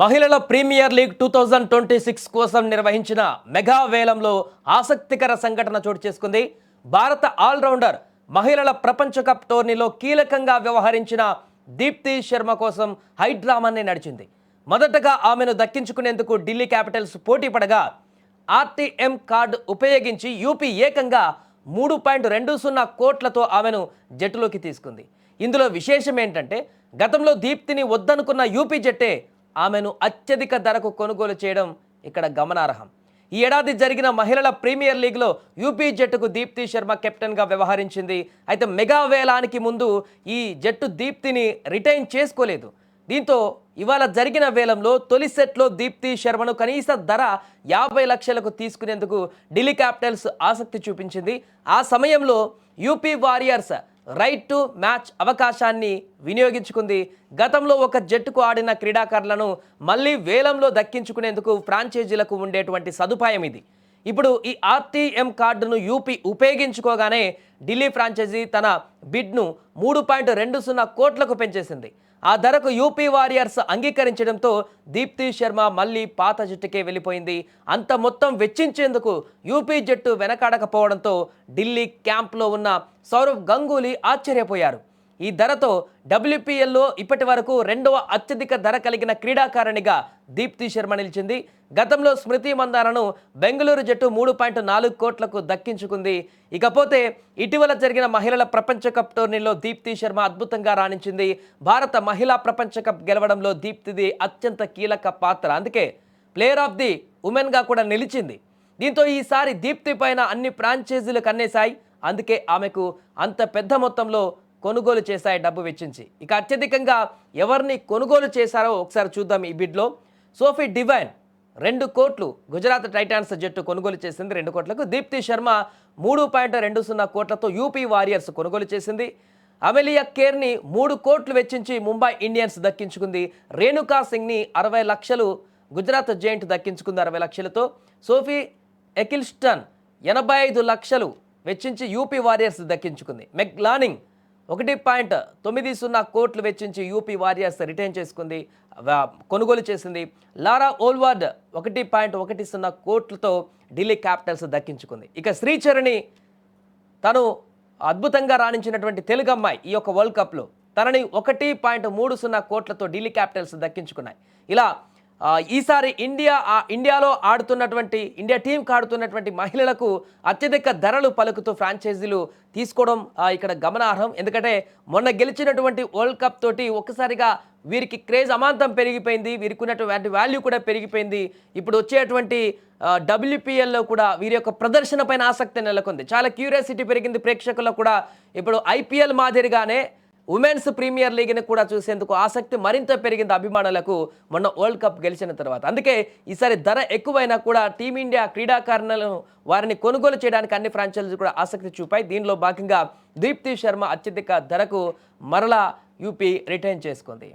మహిళల premier league 2026 కోసం నిర్వహించిన మెగా వేలంలో ఆసక్తికర సంఘటన చోటు చేసుకుంది. భారత ఆల్రౌండర్ మహిళల ప్రపంచ కప్ టోర్నీలో కీలకంగా వ్యవహరించిన దీప్తి శర్మ కోసం హైడ్రామానే నడిచింది. మొదటగా ఆమెను దక్కించుకునేందుకు ఢిల్లీ క్యాపిటల్స్ పోటీ పడగా ఆర్టీఎం కార్డు ఉపయోగించి యూపీ ఏకంగా 3.20 కోట్లతో ఆమెను జట్టులోకి తీసుకుంది. ఇందులో విశేషం ఏంటంటే గతంలో దీప్తిని వద్దనుకున్న యూపీ జట్టే ఆమెను అత్యధిక ధరకు కొనుగోలు చేయడం ఇక్కడ గమనార్హం. ఈ ఏడాది జరిగిన మహిళల ప్రీమియర్ లీగ్లో యూపీ జట్టుకు దీప్తి శర్మ కెప్టెన్గా వ్యవహరించింది. అయితే మెగా వేలానికి ముందు ఈ జట్టు దీప్తిని రిటైన్ చేసుకోలేదు. దీంతో ఇవాళ జరిగిన వేలంలో తొలి సెట్లో దీప్తి శర్మను కనీస ధర 50 లక్షలకు తీసుకునేందుకు ఢిల్లీ క్యాపిటల్స్ ఆసక్తి చూపించింది. ఆ సమయంలో UP warriors right to match అవకాశాన్ని వినియోగించుకుంది. గతంలో ఒక జట్టుకు ఆడిన క్రీడాకారులను మళ్ళీ వేలంలో దక్కించుకునేందుకు ఫ్రాంచైజీలకు ఉండేటువంటి సదుపాయం ఇది. ఇప్పుడు ఈ ఆర్టీఎం కార్డును యూపీ ఉపయోగించుకోగానే ఢిల్లీ ఫ్రాంచైజీ తన బిడ్ను 3.20 కోట్లకు పెంచేసింది. ఆ ధరకు యూపీ వారియర్స్ అంగీకరించడంతో దీప్తి శర్మ మళ్ళీ పాత జట్టుకే వెళ్ళిపోయింది. అంత మొత్తం వెచ్చించేందుకు యూపీ జట్టు వెనకాడకపోవడంతో ఢిల్లీ క్యాంప్లో ఉన్న సౌరవ్ గంగూలీ ఆశ్చర్యపోయారు. ఈ ధరతో డబ్ల్యూపీఎల్లో ఇప్పటి వరకు రెండవ అత్యధిక ధర కలిగిన క్రీడాకారిణిగా దీప్తి శర్మ నిలిచింది. గతంలో స్మృతి మందానను బెంగళూరు జట్టు 3.4 కోట్లకు దక్కించుకుంది. ఇకపోతే ఇటీవల జరిగిన మహిళల ప్రపంచ కప్ టోర్నీలో దీప్తి శర్మ అద్భుతంగా రాణించింది. భారత మహిళా ప్రపంచ కప్ గెలవడంలో దీప్తిది అత్యంత కీలక పాత్ర. అందుకే ప్లేయర్ ఆఫ్ ది ఉమెన్గా కూడా నిలిచింది. దీంతో ఈసారి దీప్తి పైన అన్ని ఫ్రాంచైజీలు కన్నేశాయి. అందుకే ఆమెకు అంత పెద్ద మొత్తంలో కొనుగోలు చేశాయి డబ్బు వెచ్చించి. ఇక అత్యధికంగా ఎవరిని కొనుగోలు చేశారో ఒకసారి చూద్దాం. ఈ బిడ్లో సోఫీ డివైన్ 2 కోట్లు గుజరాత్ టైటాన్స్ జట్టు కొనుగోలు చేసింది 2 కోట్లకు. దీప్తి శర్మ 3.20 కోట్లతో యూపీ వారియర్స్ కొనుగోలు చేసింది. అమెలియా కేర్ని 3 కోట్లు వెచ్చించి ముంబై ఇండియన్స్ దక్కించుకుంది. రేణుకా సింగ్ని 60 లక్షలు గుజరాత్ జైంట్ దక్కించుకుంది 60 లక్షలతో. సోఫీ ఎకిల్స్టన్ 85 లక్షలు వెచ్చించి యూపీ వారియర్స్ దక్కించుకుంది. మెగ్లానింగ్ 1.90 కోట్లు వెచ్చించి యూపీ వారియర్స్ రిటైన్ చేసుకుంది, కొనుగోలు చేసింది. లారా ఓల్వార్డ్ 1.10 కోట్లతో ఢిల్లీ క్యాపిటల్స్ దక్కించుకుంది. ఇక శ్రీచరణి తను అద్భుతంగా రాణించినటువంటి తెలుగు అమ్మాయి ఈ యొక్క వరల్డ్ కప్లో తనని 1.30 కోట్లతో ఢిల్లీ క్యాపిటల్స్ దక్కించుకున్నాయి. ఇలా ఈసారి ఇండియాలో ఆడుతున్నటువంటి ఇండియా టీంకి ఆడుతున్నటువంటి మహిళలకు అత్యధిక ధరలు పలుకుతూ ఫ్రాంచైజీలు తీసుకోవడం ఇక్కడ గమనార్హం. ఎందుకంటే మొన్న గెలిచినటువంటి వరల్డ్ కప్ తోటి ఒక్కసారిగా వీరికి క్రేజ్ అమాంతం పెరిగిపోయింది, వీరికి ఉన్నటువంటి వాల్యూ కూడా పెరిగిపోయింది. ఇప్పుడు వచ్చేటువంటి డబ్ల్యూపీఎల్లో కూడా వీరి యొక్క ప్రదర్శన పైన ఆసక్తి నెలకొంది. చాలా క్యూరియాసిటీ పెరిగింది ప్రేక్షకుల్లో కూడా. ఇప్పుడు ఐపీఎల్ మాదిరిగానే ఉమెన్స్ ప్రీమియర్ లీగ్ని కూడా చూసేందుకు ఆసక్తి మరింత పెరిగింది అభిమానులకు మొన్న వరల్డ్ కప్ గెలిచిన తర్వాత. అందుకే ఈసారి ధర ఎక్కువైనా కూడా టీమిండియా క్రీడాకారులను వారిని కొనుగోలు చేయడానికి అన్ని ఫ్రాంచైజీలు కూడా ఆసక్తి చూపాయి. దీనిలో భాగంగా దీప్తి శర్మ అత్యధిక ధరకు మరలా యూపీ రిటైన్ చేసుకుంది.